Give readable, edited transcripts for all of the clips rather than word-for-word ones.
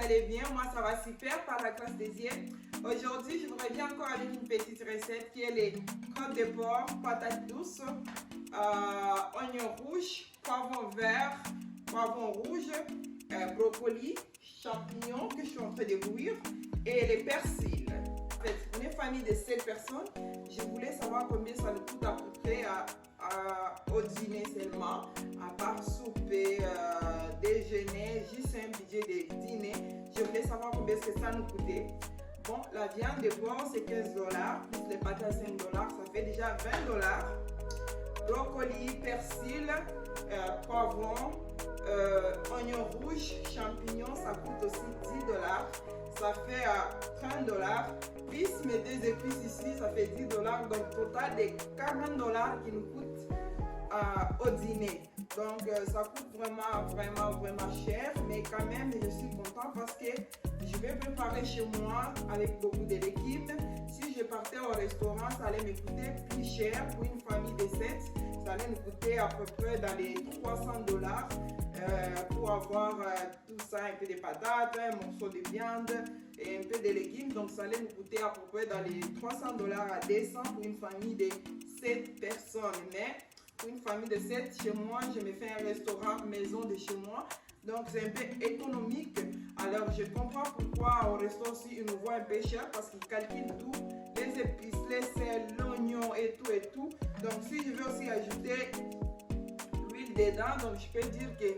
allez bien? Moi, ça va super par la grâce des dieux. Aujourd'hui, je vous reviens encore avec une petite recette qui est les côtes de porc, patates douces, oignons rouges, poivron vert, poivron rouge, brocoli, champignons que je suis en train de bouillir et les persils. En fait, pour une famille de 7 personnes, je voulais savoir combien ça nous coûte à peu près au dîner seulement, à part souper, déjeuner, juste un budget de dîner. Je voulais savoir combien est-ce que ça nous coûtait. Bon, la viande de porc c'est $15, plus les patates $5, ça fait déjà $20. Brocoli, persil, poivron, oignons rouges, champignons, ça coûte aussi $10. Ça fait $30. Plus mes deux épices ici, ça fait $10. Donc, total de $40 qui nous coûte au dîner. Donc, ça coûte vraiment cher. Mais quand même, je suis contente parce que je vais préparer chez moi avec beaucoup de légumes. Si je partais au restaurant, ça allait me coûter plus cher pour une famille de 7. Ça allait me coûter à peu près dans les $300 pour avoir tout ça, un peu de patates, un morceau de viande et un peu de légumes. Donc ça allait me coûter à peu près dans les $300 à 200 pour une famille de 7 personnes. Mais pour une famille de 7, chez moi, je me fais un restaurant maison de chez moi. Donc c'est un peu économique. Alors je comprends pourquoi au resto aussi ils nous voient un peu cher parce qu'ils calculent tout, les épices, les sels, l'oignon et tout. Donc si je veux aussi ajouter l'huile dedans, donc je peux dire que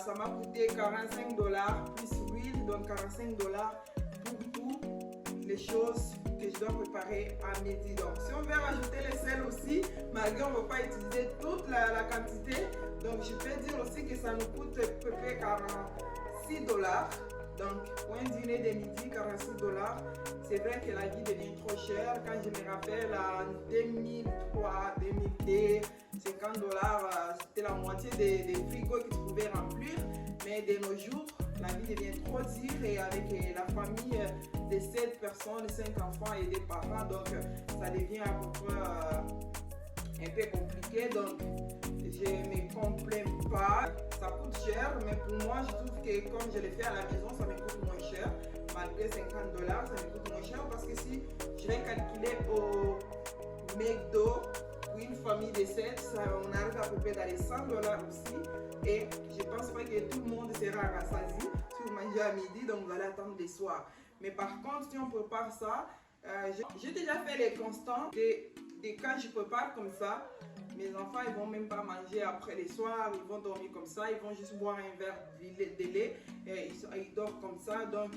ça m'a coûté $45 plus l'huile, donc $45 pour toutes les choses que je dois préparer à midi. Donc si on veut rajouter les sels aussi, malgré on ne va pas utiliser toute la quantité, donc je peux dire aussi que ça nous coûte à peu près $46. Donc pour un dîner de midi, $46. C'est vrai que la vie devient trop chère. Quand je me rappelle en 2003, 2002, $50, c'était la moitié des frigos qu'ils pouvaient remplir. Mais de nos jours, la vie devient trop dure et avec la famille de 7 personnes, 5 enfants et des parents, donc ça devient à peu près un peu compliqué. Donc je ne me complains pas, ça coûte cher, mais pour moi je trouve que comme je le fais à la maison, ça me coûte moins cher. Malgré $50, ça me coûte moins cher parce que si je vais calculer au McDo pour une famille de 7, on arrive à peu près dans les $100 aussi. Et je ne pense pas que tout le monde sera rassasié si vous mangez à midi, donc vous allez attendre le soir. Mais par contre, si on prépare ça, j'ai déjà fait les constants de quand je prépare comme ça. Mes enfants, ils ne vont même pas manger après le soir, ils vont dormir comme ça, ils vont juste boire un verre de lait et ils dorment comme ça. Donc,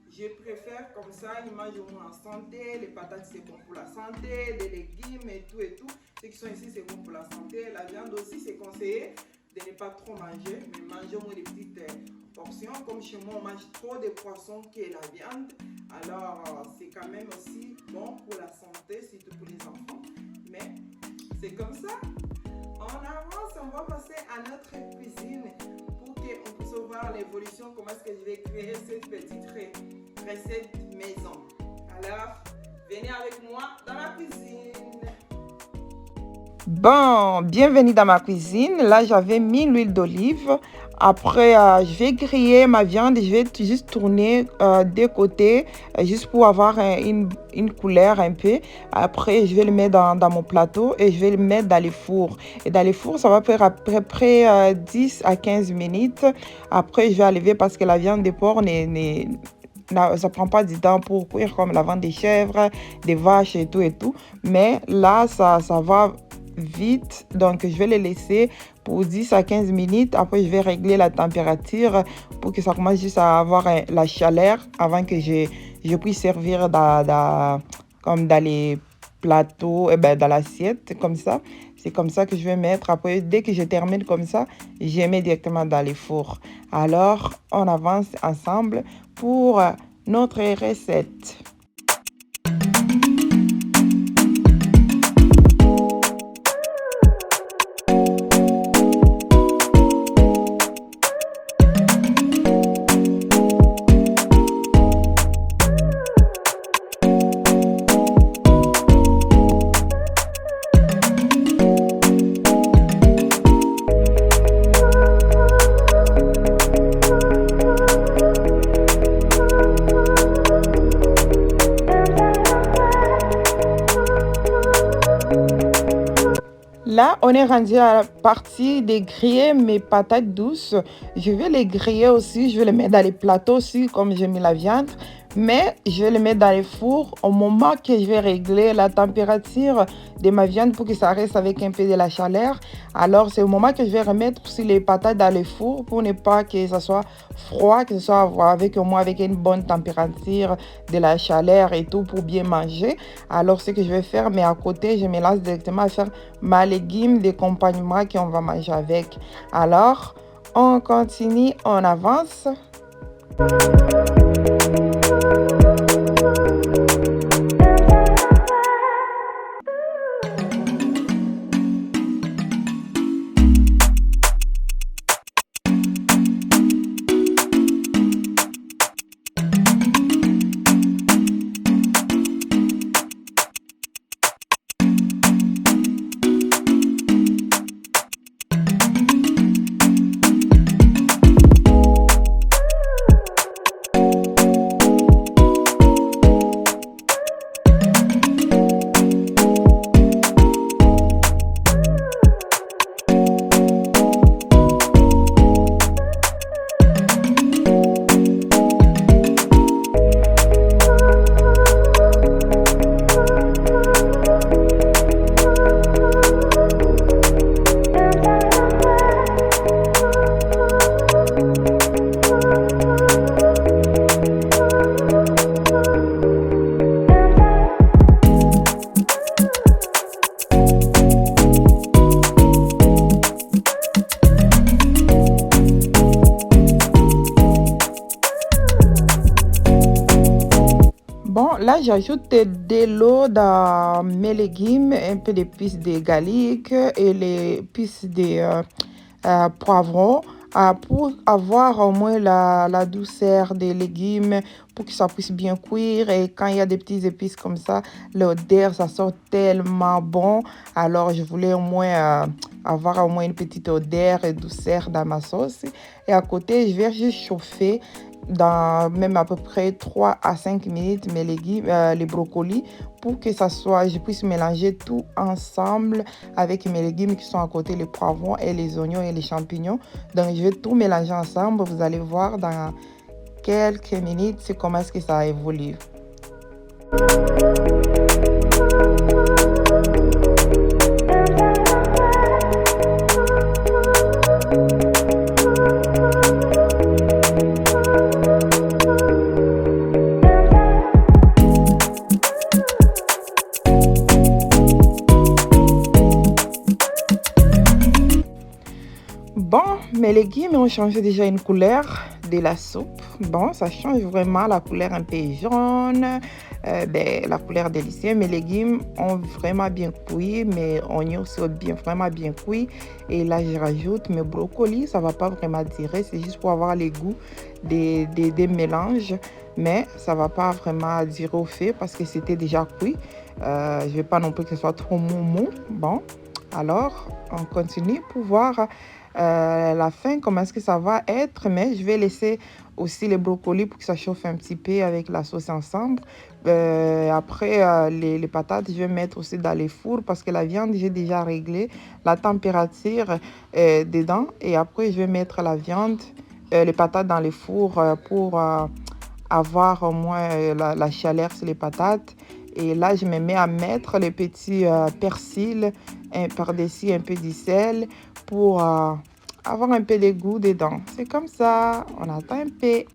je préfère comme ça, ils mangent au moins en santé, les patates c'est bon pour la santé, des légumes et tout. Ceux qui sont ici, c'est bon pour la santé. La viande aussi, c'est conseillé de ne pas trop manger, mais manger au moins des petites portions. Comme chez moi, on mange trop de poissons que la viande. Alors, c'est quand même aussi bon pour la santé, surtout pour les enfants. Mais c'est comme ça. En avance, on va passer à notre cuisine pour qu'on puisse voir l'évolution, comment est-ce que je vais créer cette petite recette maison. Alors, venez avec moi dans la cuisine. Bon, bienvenue dans ma cuisine. Là, j'avais mis l'huile d'olive. Après, je vais griller ma viande. Je vais juste tourner des côtés, juste pour avoir une couleur un peu. Après, je vais le mettre dans mon plateau et je vais le mettre dans les fours. Et dans les fours, ça va faire à peu près 10 à 15 minutes. Après, je vais enlever parce que la viande de porc ça prend pas du temps pour cuire comme la viande des chèvres, des vaches et tout. Mais là, ça va vite, donc je vais les laisser pour 10 à 15 minutes. Après je vais régler la température pour que ça commence juste à avoir la chaleur avant que je puisse servir comme dans les plateaux, dans l'assiette comme ça. C'est comme ça que je vais mettre. Après dès que je termine comme ça, je mets directement dans les fours. Alors on avance ensemble pour notre recette. on est rendu à la partie de griller mes patates douces. Je vais les griller aussi, je vais les mettre dans les plateaux aussi, comme j'ai mis la viande. Mais je vais les mettre dans les fours au moment que je vais régler la température de ma viande pour que ça reste avec un peu de la chaleur. Alors, c'est au moment que je vais remettre aussi les patates dans le four pour ne pas que ça soit froid, que ce soit avec au moins avec une bonne température, de la chaleur et tout pour bien manger. Alors, ce que je vais faire, mais à côté, je me lance directement à faire ma légume d'accompagnement qu'on va manger avec. Alors, on continue, on avance. Bon, là, j'ajoute de l'eau dans mes légumes, un peu d'épices de garlic et les épices de poivrons pour avoir au moins la douceur des légumes, pour que ça puisse bien cuire. Et quand il y a des petites épices comme ça, l'odeur, ça sort tellement bon. Alors, je voulais au moins avoir au moins une petite odeur et douceur dans ma sauce. Et à côté, je vais juste chauffer dans même à peu près 3 à 5 minutes mes légumes, les brocolis, pour que ça soit, je puisse mélanger tout ensemble avec mes légumes qui sont à côté, les poivrons et les oignons et les champignons. Donc, je vais tout mélanger ensemble. Vous allez voir dans quelques minutes comment est-ce que ça évolue. Bon, mes légumes ont changé déjà une couleur de la soupe. Bon, ça change vraiment la couleur un peu jaune, la couleur délicieuse. Mes légumes ont vraiment bien cuit, mes oignons sont vraiment bien cuits. Et là, je rajoute mes brocolis. Ça ne va pas vraiment tirer, c'est juste pour avoir les goûts des mélanges. Mais ça ne va pas vraiment durer au fait parce que c'était déjà cuit. Je ne vais pas non plus que ce soit trop mou. Bon, alors, on continue pour voir la fin, comment est-ce que ça va être. Mais je vais laisser aussi les brocolis pour que ça chauffe un petit peu avec la sauce ensemble. Après, les patates, je vais mettre aussi dans les fours parce que la viande, j'ai déjà réglé la température dedans. Et après, je vais mettre la viande, les patates dans les fours pour avoir au moins la chaleur sur les patates. Et là, je me mets à mettre les petits persils par-dessus, un peu de sel pour avoir un peu de goût dedans. C'est comme ça, on attend un peu.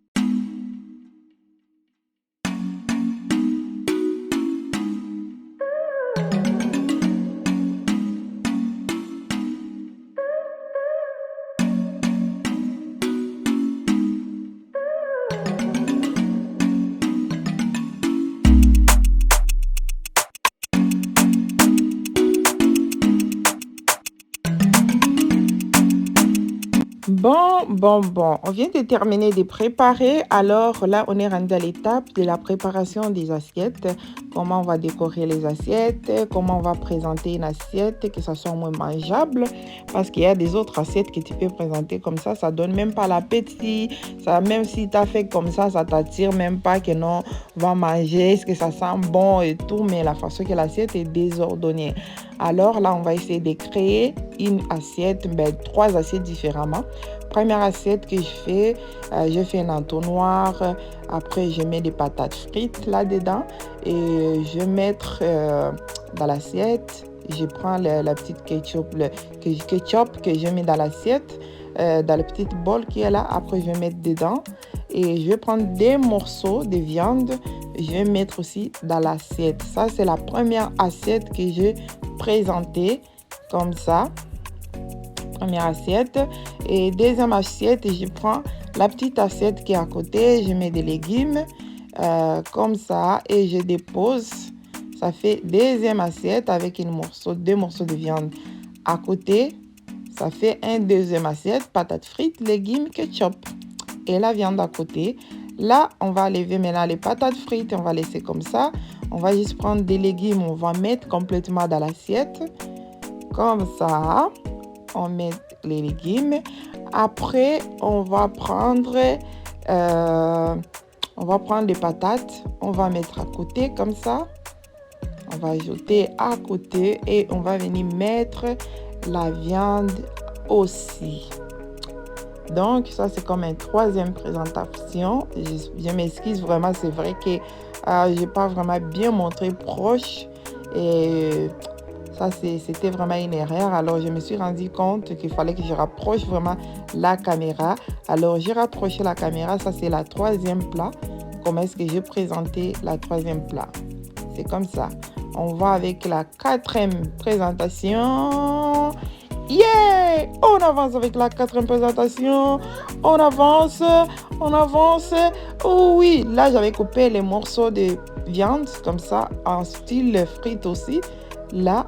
Bon, On vient de terminer de préparer. Alors là, on est rendu à l'étape de la préparation des assiettes. Comment on va décorer les assiettes, comment on va présenter une assiette, que ça soit moins mangeable. Parce qu'il y a des autres assiettes que tu peux présenter comme ça donne même pas l'appétit. Ça, même si tu as fait comme ça t'attire même pas que non, on va manger, est-ce que ça sent bon et tout. Mais la façon que l'assiette est désordonnée. Alors là, on va essayer de créer une assiette, 3 assiettes différemment. Première assiette que je fais un entonnoir. Après, je mets des patates frites là-dedans et je vais mettre dans l'assiette. Je prends la petite ketchup que je mets dans l'assiette, dans la petite bol qui est là. Après, je vais mettre dedans et je vais prendre des morceaux de viande. Je vais mettre aussi dans l'assiette. Ça, c'est la première assiette que j'ai présentée comme ça. Première assiette. Et deuxième assiette, je prends la petite assiette qui est à côté. Je mets des légumes comme ça et je dépose. Ça fait deuxième assiette avec deux morceaux de viande à côté. Ça fait un deuxième assiette, patates frites, légumes, ketchup et la viande à côté. Là, on va lever maintenant les patates frites et on va laisser comme ça. On va juste prendre des légumes, on va mettre complètement dans l'assiette. Comme ça, on met les légumes. Après, on va prendre les patates. On va mettre à côté comme ça. On va ajouter à côté et on va venir mettre la viande aussi. Donc, ça, c'est comme une troisième présentation. Je m'excuse vraiment, c'est vrai que je n'ai pas vraiment bien montré proche. Et ça, c'était vraiment une erreur. Alors, je me suis rendu compte qu'il fallait que je rapproche vraiment la caméra. Alors, j'ai rapproché la caméra. Ça, c'est la troisième plat. Comment est-ce que j'ai présenté la troisième plat? C'est comme ça. On va avec la quatrième présentation. Yeah! On avance avec la quatrième présentation. On avance. Oh oui, là, j'avais coupé les morceaux de viande comme ça, en style frites aussi. Là,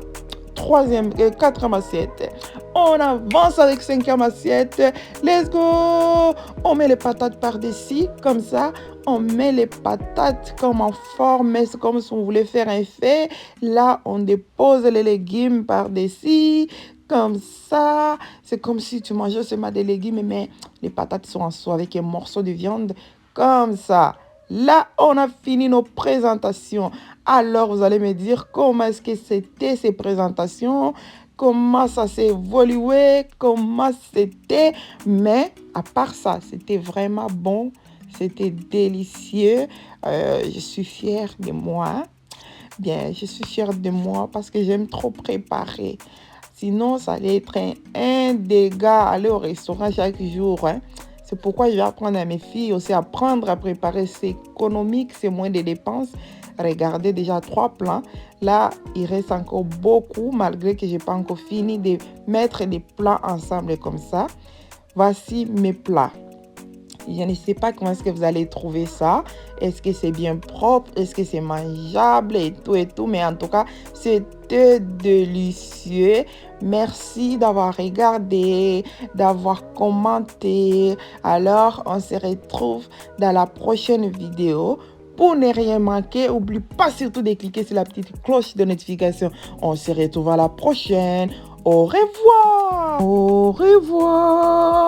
quatrième assiette. On avance avec cinquième assiette. Let's go! On met les patates par-dessus, comme ça. On met les patates comme en forme, c'est comme si on voulait faire un fait. Là, on dépose les légumes par-dessus, comme ça. C'est comme si tu mangeais seulement des légumes, mais les patates sont en dessous avec un morceau de viande, comme ça. Là, on a fini nos présentations. Alors, vous allez me dire comment est-ce que c'était ces présentations, comment ça s'est évolué, comment c'était. Mais à part ça, c'était vraiment bon. C'était délicieux. Je suis fière de moi. Bien, je suis fière de moi parce que j'aime trop préparer. Sinon, ça allait être un dégât aller au restaurant chaque jour. C'est pourquoi je vais apprendre à mes filles aussi à apprendre à préparer. C'est économique, c'est moins de dépenses. Regardez déjà 3 plats. Là, il reste encore beaucoup malgré que je n'ai pas encore fini de mettre les plats ensemble comme ça. Voici mes plats. Je ne sais pas comment est-ce que vous allez trouver ça. Est-ce que c'est bien propre? Est-ce que c'est mangeable et tout? Mais en tout cas, c'était délicieux. Merci d'avoir regardé, d'avoir commenté. Alors, on se retrouve dans la prochaine vidéo. Pour ne rien manquer, n'oublie pas surtout de cliquer sur la petite cloche de notification. On se retrouve à la prochaine. Au revoir. Au revoir.